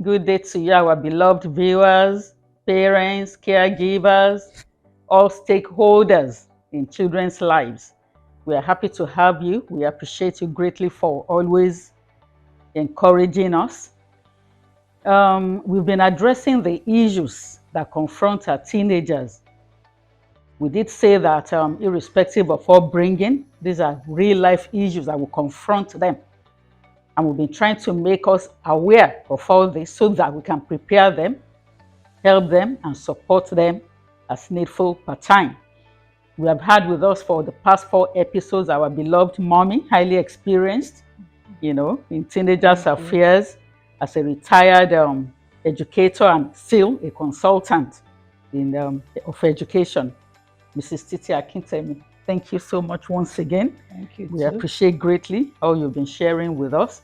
Good day to you, our beloved viewers, parents, caregivers, all stakeholders in children's lives. We are happy to have you. We appreciate you greatly for always encouraging us. We've been addressing the issues that confront our teenagers. We did say that irrespective of upbringing, these are real life issues that will confront them. And we've been trying to make us aware of all this so that we can prepare them, help them, and support them as needful per time. We have had with us for the past 4 episodes our beloved mommy, highly experienced, in teenagers' affairs, as a retired educator and still a consultant of education, Mrs. Titi Akintemi. Thank you so much once again. Thank you. We appreciate greatly all you've been sharing with us.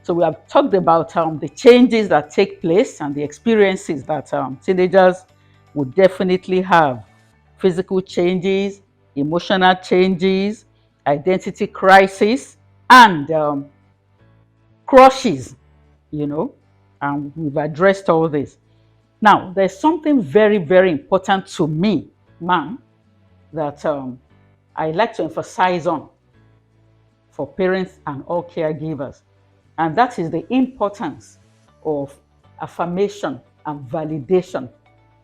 So we have talked about the changes that take place and the experiences that teenagers would definitely have. Physical changes, emotional changes, identity crisis, and crushes, and we've addressed all this. Now, there's something very, very important to me, ma'am, that I like to emphasize on for parents and all caregivers. And that is the importance of affirmation and validation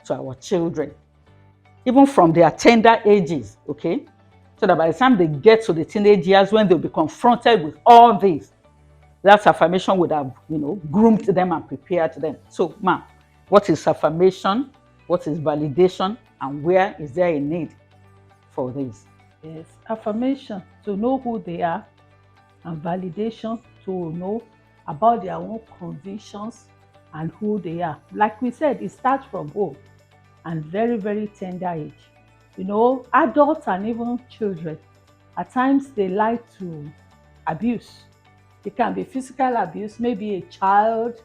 to our children, even from their tender ages, okay? So that by the time they get to the teenage years, when they'll be confronted with all this, that affirmation would have, groomed them and prepared them. So, ma'am, what is affirmation? What is validation? And where is there a need for this? Yes, affirmation to know who they are, and validation to know about their own convictions and who they are. Like we said, it starts from home and very, very tender age. Adults and even children, at times they like to abuse. It can be physical abuse, maybe a child,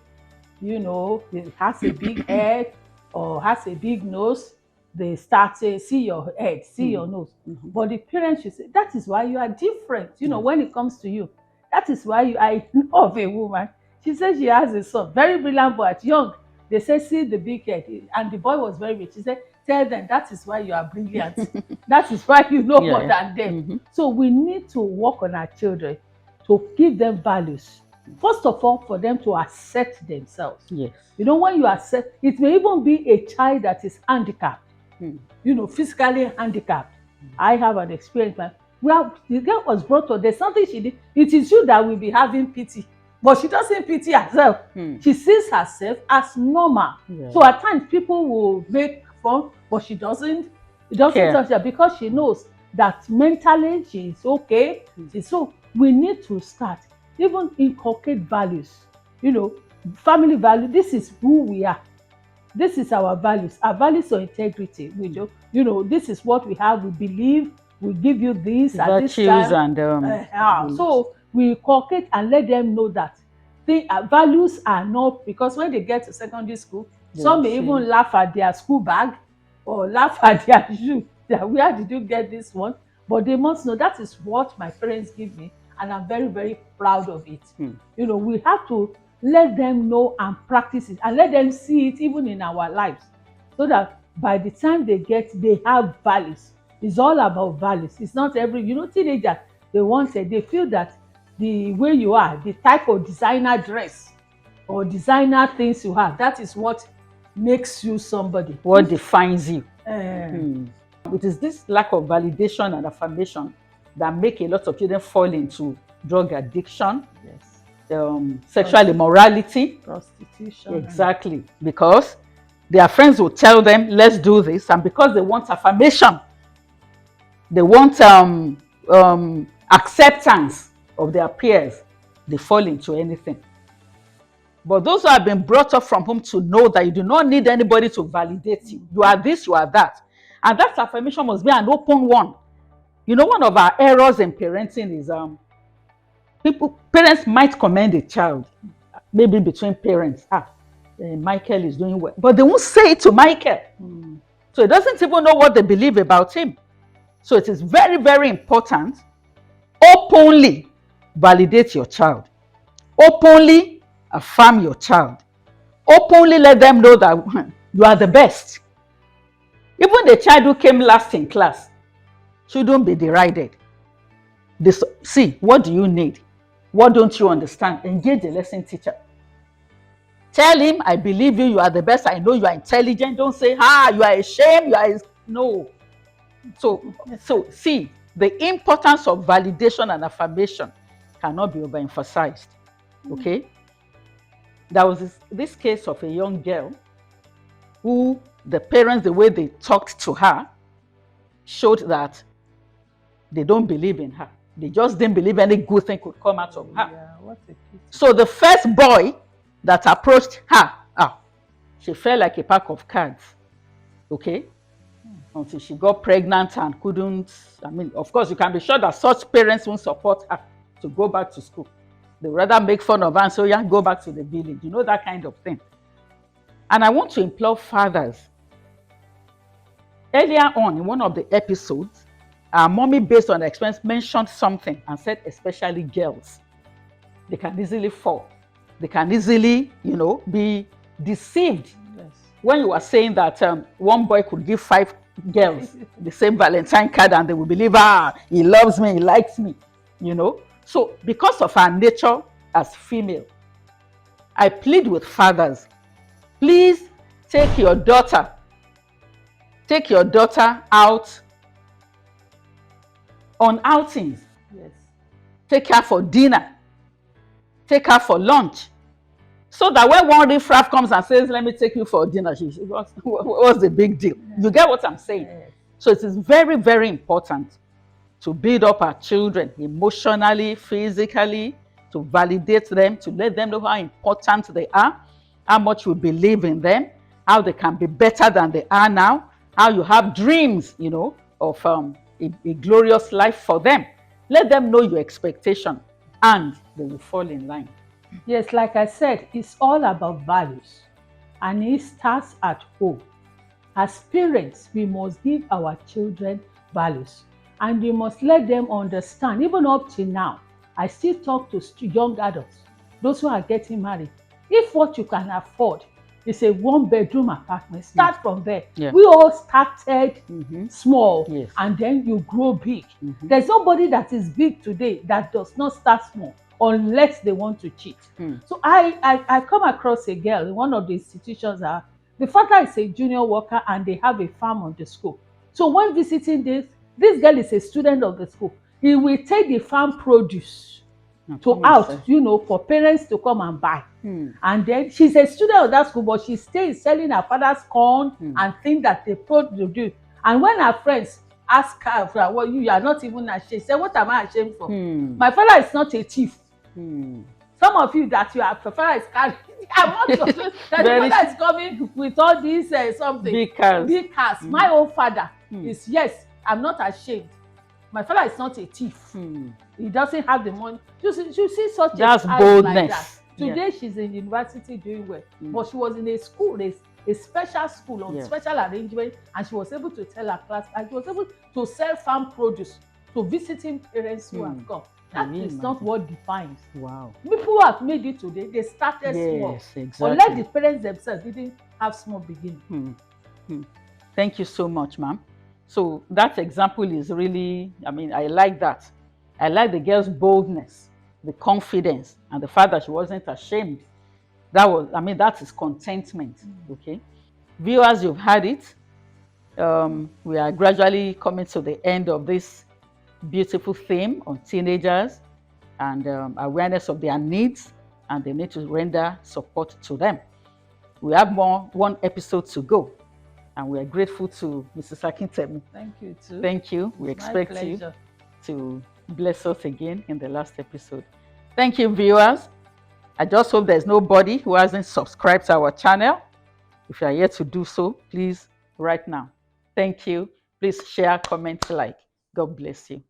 has a big head or has a big nose. They start saying, see your head, see your nose. But the parents should say, that is why you are different, when it comes to you. That is why I know of a woman. She said she has a son, very brilliant boy, at young. They say, see the big head. And the boy was very rich. She said, tell them that is why you are brilliant. That is why you know more than them. So we need to work on our children to give them values. First of all, for them to accept themselves. Yes. When you accept, it may even be a child that is handicapped, physically handicapped. I have an experience. Well, the girl was brought up, there's something she did. It is you that will be having pity. But she doesn't pity herself. She sees herself as normal. Yeah. So at times people will make fun, but she doesn't touch her because she knows that mentally she is okay. So we need to start, even inculcate values. Family value, this is who we are. This is our values. Our values of integrity. This is what we have. We believe. We give you this at this time. And so we inculcate and let them know that values are not, because when they get to secondary school, some may even laugh at their school bag or laugh at their shoe. Where did you get this one? But they must know that is what my parents give me, and I'm very, very proud of it. We have to let them know and practice it, and let them see it even in our lives, so that by the time they have values. It's all about values. It's not teenagers, they feel that the way you are, the type of designer dress or designer things you have, that is what makes you somebody. What defines you. It is this lack of validation and affirmation that make a lot of children fall into drug addiction, sexual immorality, prostitution. Exactly, because their friends will tell them, let's do this, and because they want affirmation, they want acceptance of their peers, they fall into anything. But those who have been brought up from home to know that you do not need anybody to validate you. You are this, you are that. And that affirmation must be an open one. One of our errors in parenting is parents might commend a child, maybe between parents. Michael is doing well. But they won't say it to Michael. So he doesn't even know what they believe about him. So it is very, very important. Openly validate your child. Openly affirm your child. Openly let them know that you are the best. Even the child who came last in class shouldn't be derided. See, what do you need? What don't you understand? Engage the lesson teacher. Tell him, I believe you, you are the best, I know you are intelligent. Don't say, you are ashamed, no. So see, the importance of validation and affirmation cannot be overemphasized. Okay? There was this case of a young girl who the parents, the way they talked to her, showed that they don't believe in her. They just didn't believe any good thing could come out of her. Yeah, what a pity. So the first boy that approached her, she felt like a pack of cards. Okay? Until she got pregnant and couldn't, of course, you can be sure that such parents won't support her to go back to school. They rather make fun of her and say, yeah, go back to the village. You know, that kind of thing. And I want to implore fathers. Earlier on in one of the episodes, our mommy, based on experience, mentioned something and said, especially girls, they can easily fall. They can easily, be deceived. Yes. When you were saying that one boy could give 5 girls the same Valentine card and they will believe, he loves me, he likes me, So because of our nature as female, I plead with fathers, please take your daughter out on outings. Yes. Take her for dinner. Take her for lunch. So that when one riffraff comes and says, let me take you for dinner, what's the big deal? Yeah. You get what I'm saying? Yeah. So it is very, very important to build up our children emotionally, physically, to validate them, to let them know how important they are, how much we believe in them, how they can be better than they are now, how you have dreams, of a glorious life for them. Let them know your expectation and they will fall in line. Yes, like I said, it's all about values and it starts at home. As parents, we must give our children values and we must let them understand. Even up to now, I still talk to young adults, those who are getting married. If what you can afford is a 1-bedroom apartment, start from there. Yeah. We all started small, yes, and then you grow big. There's nobody that is big today that does not start small unless they want to cheat. So I come across a girl in one of the institutions. The father is a junior worker and they have a farm on the school. So when visiting this girl is a student of the school. He will take the farm produce out, for parents to come and buy. And then she's a student of that school, but she stays selling her father's corn and things that they produce. And when her friends ask her, well, you are not even ashamed. She said, what am I ashamed for? My father is not a thief. Some of you that your father is carrying, I'm not sure that the father is coming with all these something. Big cars. My own father is, yes, I'm not ashamed. My father is not a thief. He doesn't have the money. You see such That's a boldness. like that. Today she's in university doing well, but she was in a school, a special school on special arrangement, and she was able to tell her class, and she was able to sell farm produce to visiting parents who have come. That is not what defines. Wow. People who have made it today, they started small. Exactly. Unless the parents themselves didn't have small beginning. Thank you so much, ma'am. So that example is really, I like that. I like the girl's boldness, the confidence, and the fact that she wasn't ashamed. That is contentment. Okay. Viewers, you've had it. We are gradually coming to the end of this beautiful theme on teenagers and awareness of their needs and the need to render support to them. We have one episode to go, and we are grateful to Mrs. Akintemi. Thank you too. Thank you. We expect you to bless us again in the last episode. Thank you, viewers. I just hope there's nobody who hasn't subscribed to our channel. If you are yet to do so, please right now. Thank you. Please share, comment, like. God bless you.